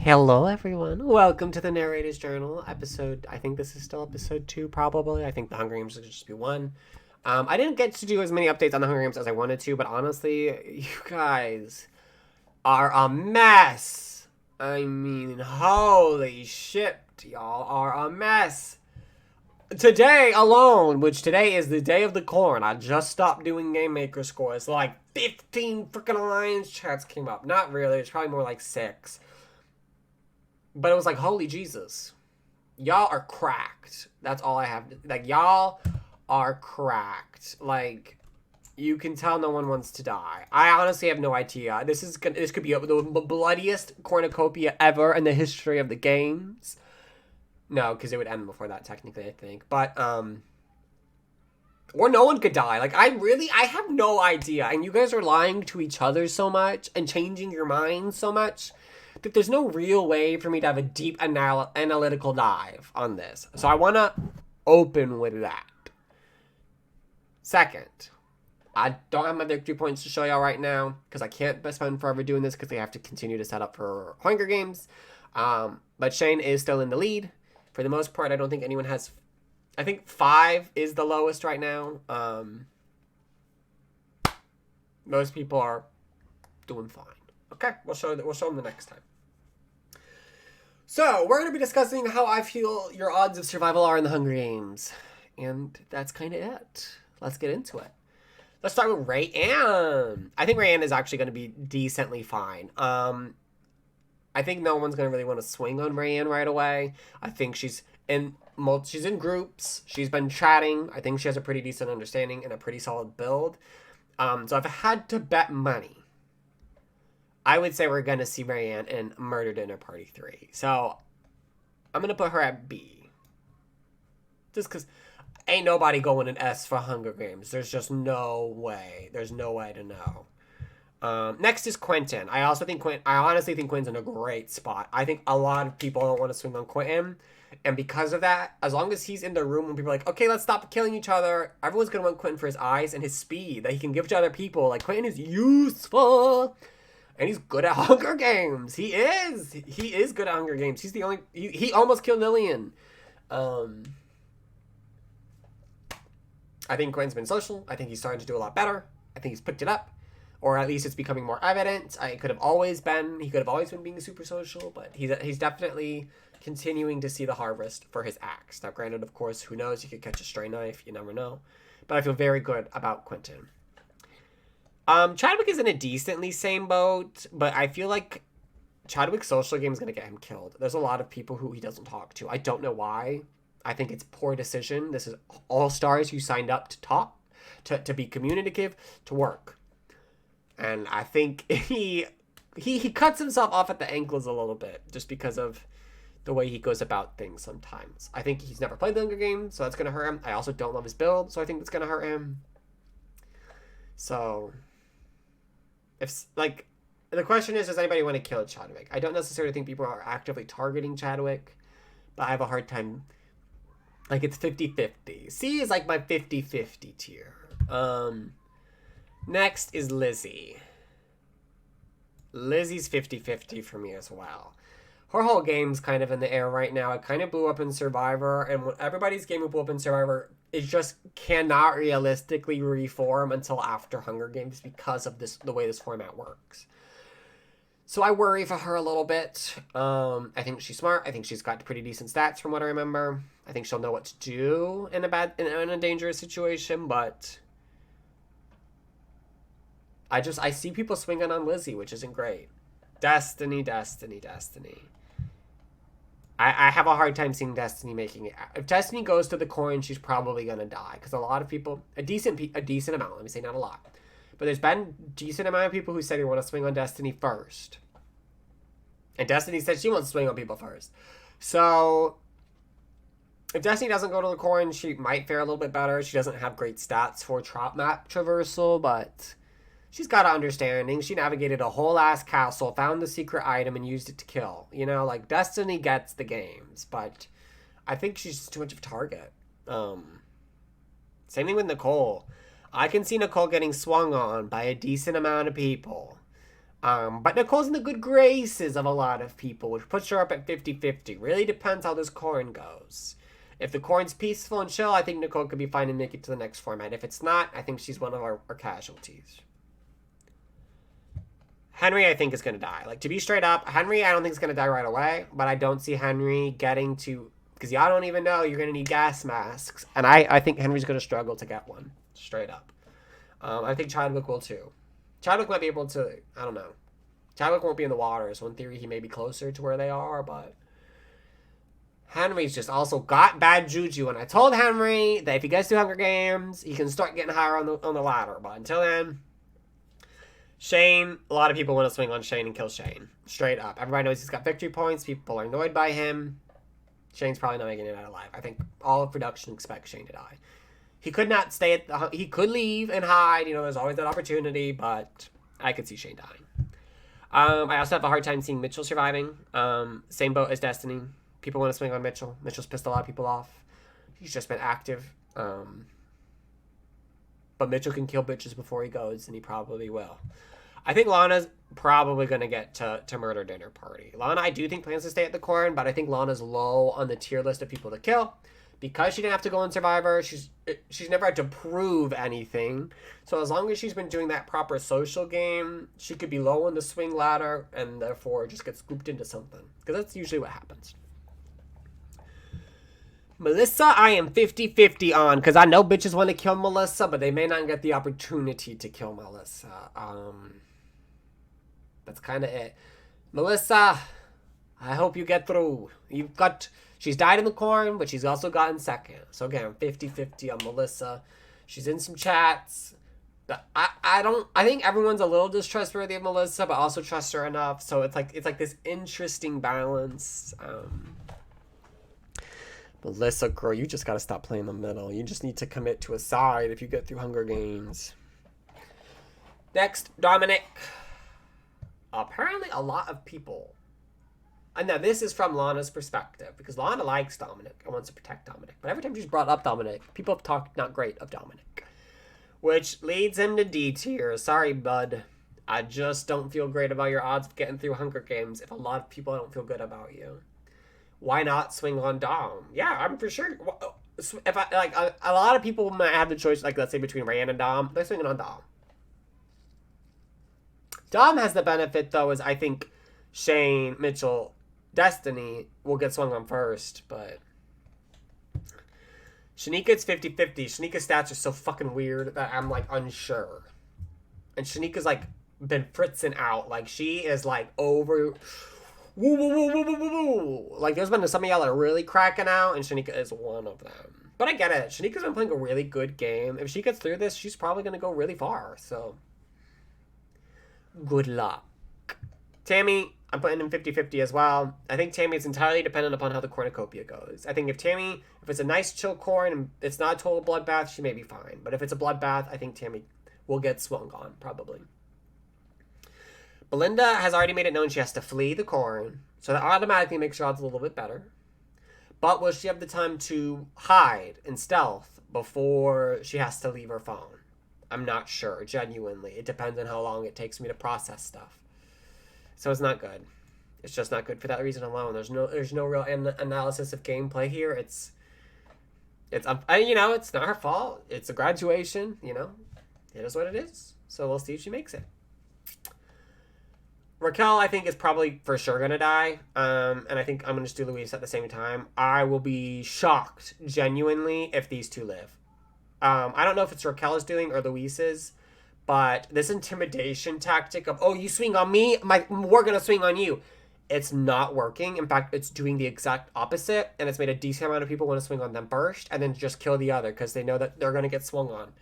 Hello, everyone. Welcome to the Narrator's Journal episode. I think this is still episode 2, probably. I think the Hunger Games will just be 1. I didn't get to do as many updates on the Hunger Games as I wanted to, but honestly, you guys are a mess. I mean, holy shit, y'all are a mess. Today alone, which today is the day of the corn, I just stopped doing Game Maker scores. Like 15 freaking Alliance chats came up. Not really, it's probably more like 6. But it was like, holy Jesus. Y'all are cracked. That's all I have. Like, y'all are cracked. Like, you can tell no one wants to die. I honestly have no idea. This could be the bloodiest cornucopia ever in the history of the games. No, because it would end before that, technically, I think. But, or no one could die. Like, I have no idea. And you guys are lying to each other so much and changing your minds so much that there's no real way for me to have a deep analytical dive on this. So I want to open with that. Second, I don't have my victory points to show y'all right now because I can't spend forever doing this because they have to continue to set up for Hunger Games. But Shane is still in the lead. For the most part, I don't think anyone has... I think 5 is the lowest right now. Most people are doing fine. Okay, we'll show them the next time. So, we're going to be discussing how I feel your odds of survival are in the Hunger Games. And that's kind of it. Let's get into it. Let's start with Rayanne. I think Rayanne is actually going to be decently fine. I think no one's going to really want to swing on Rayanne right away. I think she's in groups. She's been chatting. I think she has a pretty decent understanding and a pretty solid build. So if I had to bet money, I would say we're going to see Rayanne in Murder Dinner Party 3. So, I'm going to put her at B. Just because ain't nobody going in S for Hunger Games. There's just no way. There's no way to know. Next is Quentin. I honestly think Quentin's in a great spot. I think a lot of people don't want to swing on Quentin. And because of that, as long as he's in the room when people are like, okay, let's stop killing each other, everyone's going to want Quentin for his eyes and his speed that he can give to other people. Like, Quentin is useful. And he's good at Hunger Games. He is. He is good at Hunger Games. He's the only... He almost killed Lillian. I think Quinn's been social. I think he's starting to do a lot better. I think he's picked it up. Or at least it's becoming more evident. He could have always been being super social. But he's definitely continuing to see the harvest for his axe. Now, granted, of course, who knows? You could catch a stray knife. You never know. But I feel very good about Quentin. Chadwick is in a decently same boat, but I feel like Chadwick's social game is going to get him killed. There's a lot of people who he doesn't talk to. I don't know why. I think it's poor decision. This is all stars who signed up to talk, to be communicative, to work. And I think he cuts himself off at the ankles a little bit just because of the way he goes about things sometimes. I think he's never played the Hunger Games, so that's going to hurt him. I also don't love his build, so I think that's going to hurt him. So... If, like, the question is, does anybody want to kill Chadwick? I don't necessarily think people are actively targeting Chadwick, but I have a hard time. Like, it's 50-50. C is like my 50-50 tier. Next is Lizzie. Lizzie's 50-50 for me as well. Her whole game's kind of in the air right now. It kind of blew up in Survivor, and everybody's game who blew up in Survivor, it just cannot realistically reform until after Hunger Games because of the way this format works. So I worry for her a little bit. I think she's smart. I think she's got pretty decent stats from what I remember. I think she'll know what to do in a dangerous situation, but I see people swinging on Lizzie, which isn't great. Destiny. I have a hard time seeing Destiny making it. If Destiny goes to the coin, she's probably gonna die because a lot of people, a decent amount. Let me say not a lot, but there's been a decent amount of people who said they want to swing on Destiny first, and Destiny said she wants to swing on people first. So if Destiny doesn't go to the coin, she might fare a little bit better. She doesn't have great stats for map traversal, but she's got an understanding. She navigated a whole ass castle, found the secret item, and used it to kill. You know, like, Destiny gets the games, but I think she's just too much of a target. Same thing with Nicole. I can see Nicole getting swung on by a decent amount of people. But Nicole's in the good graces of a lot of people, which puts her up at 50-50. Really depends how this corn goes. If the corn's peaceful and chill, I think Nicole could be fine and make it to the next format. If it's not, I think she's one of our casualties. Henry, I think, is going to die. Like, to be straight up, Henry, I don't think is going to die right away, but I don't see Henry getting to... Because y'all don't even know you're going to need gas masks. And I think Henry's going to struggle to get one. Straight up. I think Chadwick will, too. Chadwick might be able to... I don't know. Chadwick won't be in the water, so in theory he may be closer to where they are, but... Henry's just also got bad juju, and I told Henry that if he gets to Hunger Games, he can start getting higher on the ladder. But until then, Shane, a lot of people want to swing on Shane and kill Shane. Straight up. Everybody knows he's got victory points. People are annoyed by him. Shane's probably not making it out alive. I think all of production expects Shane to die. He could not stay at the... He could leave and hide. You know, there's always that opportunity, but I could see Shane dying. I also have a hard time seeing Mitchell surviving. Same boat as Destiny. People want to swing on Mitchell. Mitchell's pissed a lot of people off. He's just been active. But Mitchell can kill bitches before he goes, and he probably will. I think Lana's probably going to get to Murder Dinner Party. Lana, I do think, plans to stay at the corn, but I think Lana's low on the tier list of people to kill. Because she didn't have to go on Survivor, she's never had to prove anything. So as long as she's been doing that proper social game, she could be low on the swing ladder and therefore just get scooped into something. Because that's usually what happens. Melissa, I am 50-50 on, because I know bitches want to kill Melissa, but they may not get the opportunity to kill Melissa. That's kind of it. Melissa, I hope you get through. She's died in the corn, but she's also gotten second. So again, I'm 50-50 on Melissa. She's in some chats. But I think everyone's a little distrustworthy of Melissa, but also trust her enough. So it's like this interesting balance. Melissa, girl, you just got to stop playing the middle. You just need to commit to a side if you get through Hunger Games. Next, Dominic. Apparently, a lot of people... And now, this is from Lana's perspective, because Lana likes Dominic and wants to protect Dominic. But every time she's brought up Dominic, people have talked not great of Dominic. Which leads him to D tier. Sorry, bud. I just don't feel great about your odds of getting through Hunger Games if a lot of people don't feel good about you. Why not swing on Dom? Yeah, I'm for sure. If a lot of people might have the choice, like, let's say between Ryan and Dom, they're swinging on Dom. Dom has the benefit, though, is I think Shane, Mitchell, Destiny will get swung on first, but Shanika, it's 50-50. Shanika's stats are so fucking weird that I'm, like, unsure. And Shanika's, like, been fritzing out. Like, she is, like, over... Woo, woo, woo, woo, woo, woo, woo. Like, there's been some of y'all that are really cracking out, and Shanika is one of them. But I get it. Shanika's been playing a really good game. If she gets through this, she's probably going to go really far, so... Good luck. Tammy, I'm putting in 50-50 as well. I think Tammy is entirely dependent upon how the cornucopia goes. I think if it's a nice chill corn and it's not a total bloodbath, she may be fine. But if it's a bloodbath, I think Tammy will get swung on, probably. Belinda has already made it known she has to flee the corn, so that automatically makes her odds a little bit better. But will she have the time to hide in stealth before she has to leave her phone? I'm not sure, genuinely. It depends on how long it takes me to process stuff. So it's not good. It's just not good for that reason alone. There's no real analysis of gameplay here. It's it's not her fault. It's a graduation, It is what it is. So we'll see if she makes it. Raquel, I think, is probably for sure going to die. And I think I'm going to just do Luis at the same time. I will be shocked, genuinely, if these two live. I don't know if it's Raquel's doing or Luis's, but this intimidation tactic of, oh, you swing on me, we're going to swing on you. It's not working. In fact, it's doing the exact opposite, and it's made a decent amount of people want to swing on them first and then just kill the other because they know that they're going to get swung on.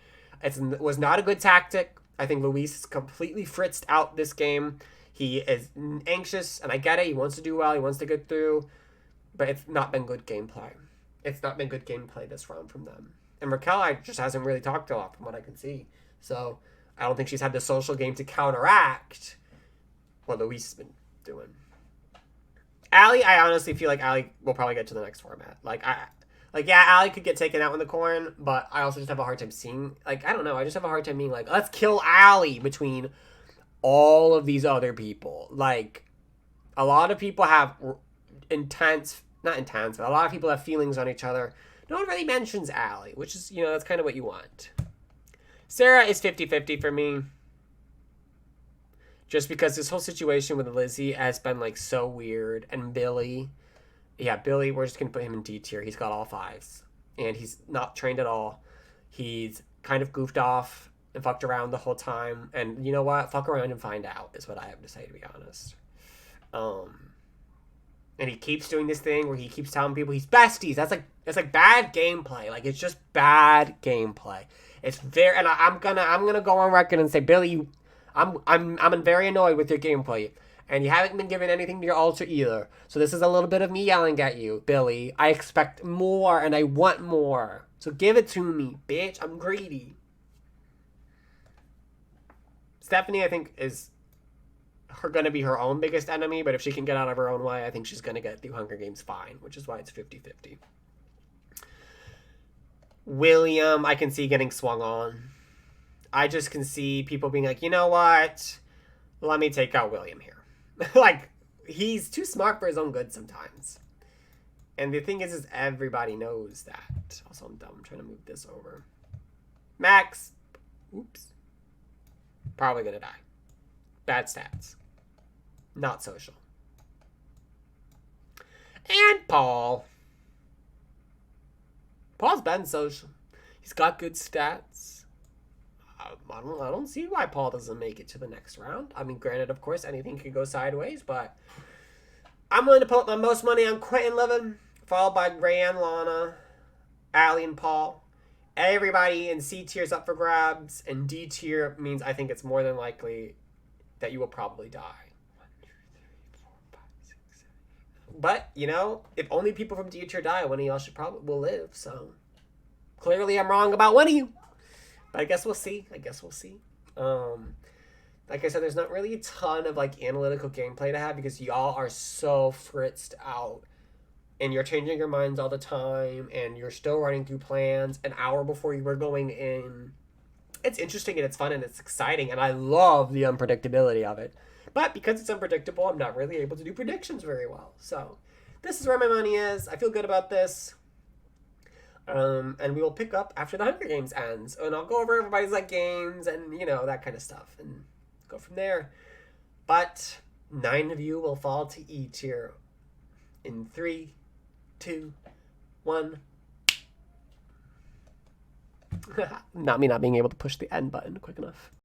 It was not a good tactic. I think Luis completely fritzed out this game. He is anxious, and I get it. He wants to do well. He wants to get through, but it's not been good gameplay. It's not been good gameplay this round from them. And Raquel just hasn't really talked a lot from what I can see. So I don't think she's had the social game to counteract what Luis has been doing. Allie, I honestly feel like Allie will probably get to the next format. Allie could get taken out in the corn, but I also just have a hard time seeing, I don't know. I just have a hard time being let's kill Allie between all of these other people. Like, a lot of people have not intense, but a lot of people have feelings on each other. No one really mentions Allie, which is, that's kind of what you want. Sarah is 50-50 for me. Just because this whole situation with Lizzie has been, like, so weird. And Billy, we're just going to put him in D tier. He's got all 5s. And he's not trained at all. He's kind of goofed off and fucked around the whole time. And you know what? Fuck around and find out is what I have to say, to be honest. And he keeps doing this thing where he keeps telling people he's besties. That's like bad gameplay. Like, it's just bad gameplay. It's very, and I'm gonna go on record and say, Billy, I'm very annoyed with your gameplay, and you haven't been given anything to your altar either. So this is a little bit of me yelling at you, Billy. I expect more, and I want more. So give it to me, bitch. I'm greedy. Stephanie, I think, is gonna be her own biggest enemy, but if she can get out of her own way, I think she's gonna get through Hunger Games fine, which is why it's 50-50. William, I can see getting swung on. I just can see people being like, you know what? Let me take out William here. Like, he's too smart for his own good sometimes. And the thing is everybody knows that. Also, I'm dumb. I'm trying to move this over. Max. Oops. Probably gonna die. Bad stats. Not social. And Paul. Paul's been social. He's got good stats. I don't see why Paul doesn't make it to the next round. I mean, granted, of course, anything could go sideways, but I'm willing to put my most money on Quentin Levin, followed by Rayanne, Lana, Allie, and Paul. Everybody in C tier is up for grabs, and D tier means I think it's more than likely that you will probably die. 1, 2, 3, 4, 5, 6, 7. But, if only people from D tier die, one of y'all will live, so clearly I'm wrong about one of you. But I guess we'll see. Like I said, there's not really a ton of, like, analytical gameplay to have because y'all are so fritzed out. And you're changing your minds all the time. And you're still running through plans an hour before you were going in. It's interesting and it's fun and it's exciting. And I love the unpredictability of it. But because it's unpredictable, I'm not really able to do predictions very well. So this is where my money is. I feel good about this. And we will pick up after the Hunger Games ends. And I'll go over everybody's, like, games and, that kind of stuff. And go from there. But 9 of you will fall to E tier in 3, 2, 1. Not me not being able to push the end button quick enough.